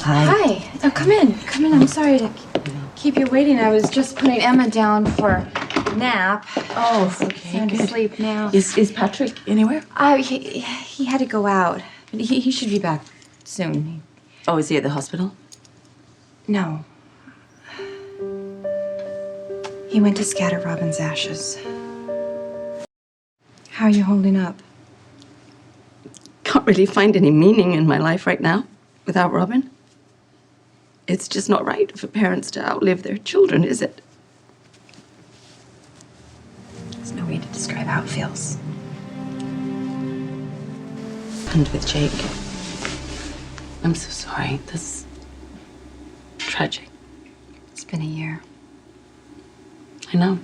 Hi. Hi. Oh, come in. Come in. I'm sorry to keep you waiting. I was just putting Emma down for a nap. Oh, okay, Sound good. asleep now. Is Patrick anywhere? He had to go out. But he should be back soon. Oh, is he at the hospital? No. He went to scatter Robin's ashes. How are you holding up? Can't really find any meaning in my life right now without Robin. It's just not right for parents to outlive their children, is it? There's no way to describe how it feels. And with Jake. I'm so sorry. This is tragic. It's been a year. I know.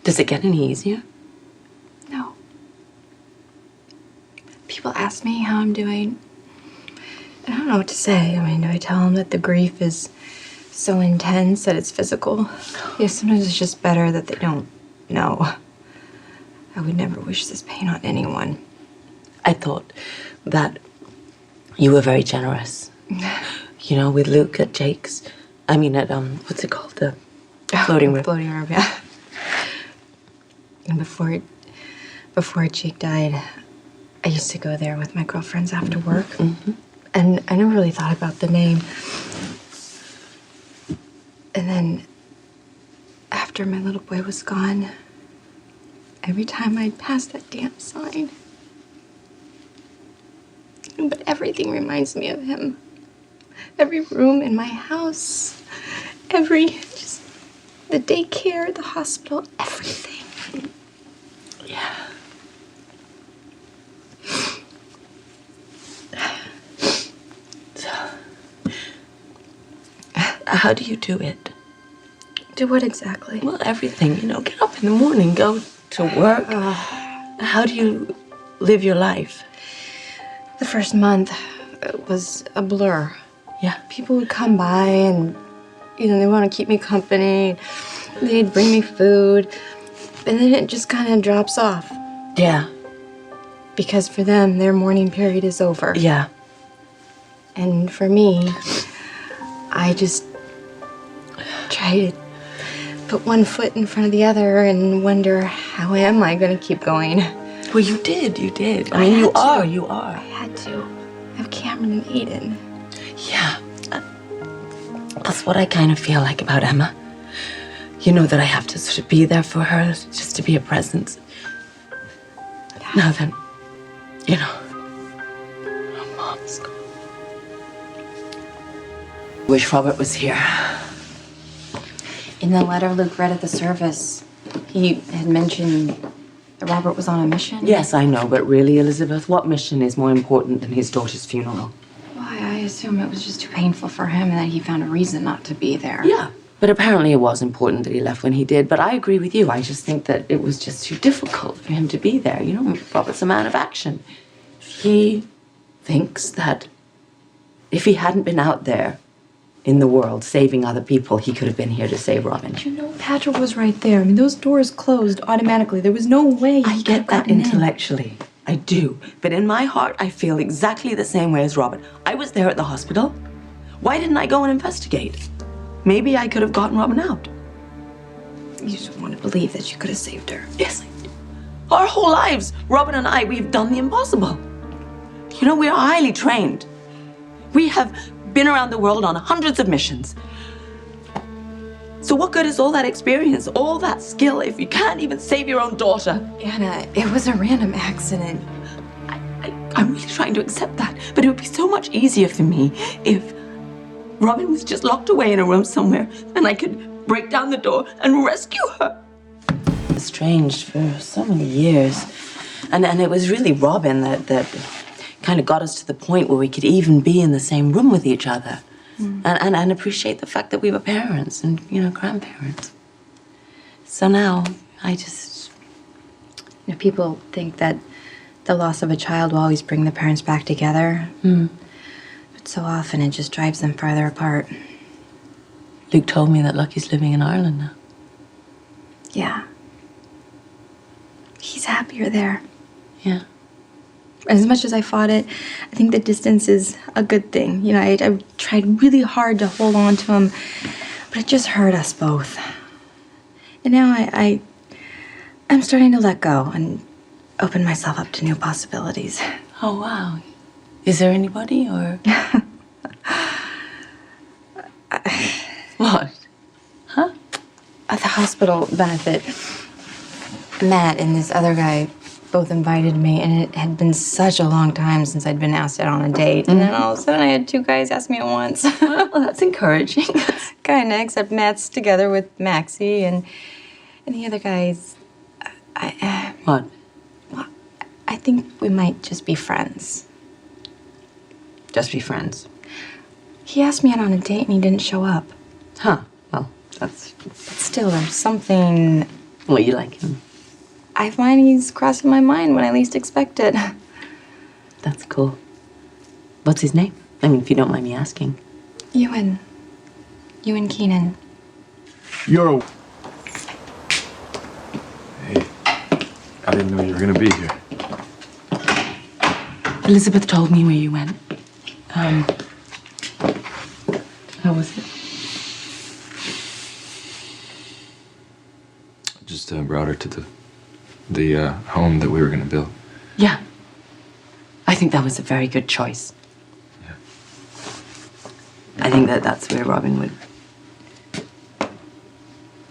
Does it get any easier? No. People ask me how I'm doing. And I don't know what to say. I mean, do I tell them that the grief is so intense that it's physical? Yeah, sometimes it's just better that they don't know. I would never wish this pain on anyone. I thought that you were very generous. You know, with Luke at Jake's. I mean, at, what's it called? The floating room. Floating room, yeah. And before Jake died, I used to go there with my girlfriends after work. Mm-hmm. And I never really thought about the name. And then, after my little boy was gone, every time I'd pass that damn sign. But everything reminds me of him. Every room in my house, just the daycare, the hospital, everything. Yeah. So, how do you do it? Do what exactly? Well, everything, you know, get up in the morning, go to work. How do you live your life? The first month was a blur. Yeah. People would come by and, you know, they want to keep me company. They'd bring me food. And then it just kind of drops off. Yeah. Because for them, their mourning period is over. Yeah. And for me, I just try to put one foot in front of the other and wonder, how am I going to keep going? Well, you did. I mean, you are. I had to. I have Cameron and Aiden. Yeah. That's what I kind of feel like about Emma. You know that I have to sort of be there for her, just to be a presence. Yeah. Now then, you know, her mom's gone. Wish Robert was here. In the letter Luke read at the service, he had mentioned that Robert was on a mission. Yes, I know, but really, Elizabeth, what mission is more important than his daughter's funeral? Well, I assume it was just too painful for him and that he found a reason not to be there. Yeah, but apparently it was important that he left when he did. But I agree with you. I just think that it was just too difficult for him to be there. You know, Robert's a man of action. He thinks that if he hadn't been out there in the world saving other people, he could have been here to save Robin. You know, Patrick was right there. I mean, those doors closed automatically. There was no way I get that intellectually. I do. But in my heart, I feel exactly the same way as Robin. I was there at the hospital. Why didn't I go and investigate? Maybe I could have gotten Robin out. You just want to believe that you could have saved her. Yes, I do. Our whole lives, Robin and I, we've done the impossible. You know, we're highly trained. We have been around the world on hundreds of missions. So what good is all that experience, all that skill, if you can't even save your own daughter? Anna, it was a random accident. I'm really trying to accept that, but it would be so much easier for me if Robin was just locked away in a room somewhere and I could break down the door and rescue her. Estranged for so many years. And it was really Robin that kind of got us to the point where we could even be in the same room with each other. And appreciate the fact that we were parents and, you know, grandparents. So now, I just... You know, people think that the loss of a child will always bring the parents back together. But so often it just drives them farther apart. Luke told me that Lucky's living in Ireland now. Yeah. He's happier there. Yeah. as much as I fought it, I think the distance is a good thing. You know, I tried really hard to hold on to him, but it just hurt us both. And now I'm starting to let go and open myself up to new possibilities. Oh, wow. Is there anybody, or? What? Huh? At the hospital benefit, Matt and this other guy both invited me, and it had been such a long time since I'd been asked out on a date. And then all of a sudden I had two guys ask me at once. Well, that's encouraging. Kinda, except Matt's together with Maxie, and the other guys, What? I think we might just be friends. Just be friends. He asked me out on a date and he didn't show up. Huh. Well, that's... But still, there's something... Well, you like him. I find he's crossing my mind when I least expect it. That's cool. What's his name? I mean, if you don't mind me asking. Ewan Keenan. Yo. Hey, I didn't know you were gonna be here. Elizabeth told me where you went. How was it? Just brought her to the home that we were gonna build. Yeah. I think that was a very good choice. Yeah. I think that's where Robin would,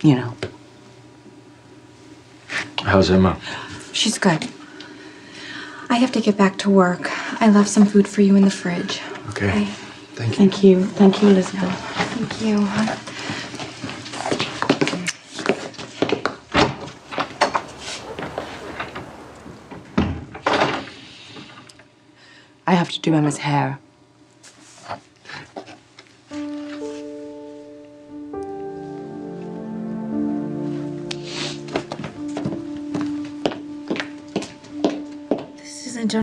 you know. How's Emma? She's good. I have to get back to work. I left some food for you in the fridge. Okay. Thank you. Thank you. Thank you, Elizabeth. Thank you. I have to do Emma's hair.